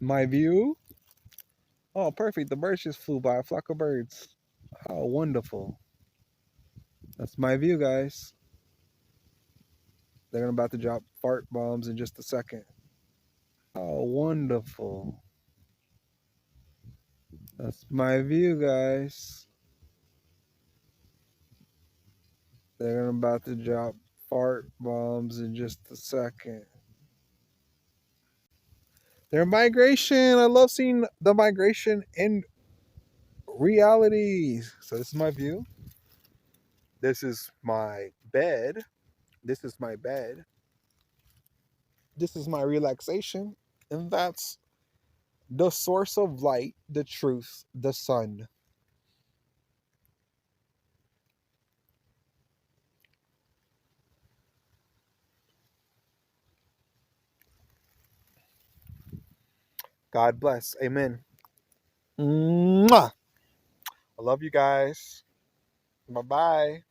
My view? Oh, perfect. The birds just flew by. A flock of birds. How wonderful. That's my view, guys. They're about to drop fart bombs in just a second. How wonderful. That's my view, guys. They're about to drop fart bombs in just a second. Their migration. I love seeing the migration in reality. So this is my view. This is my bed. This is my bed. This is my relaxation. And that's the source of light, the truth, the sun. God bless. Amen. Mwah! I love you guys. Bye bye.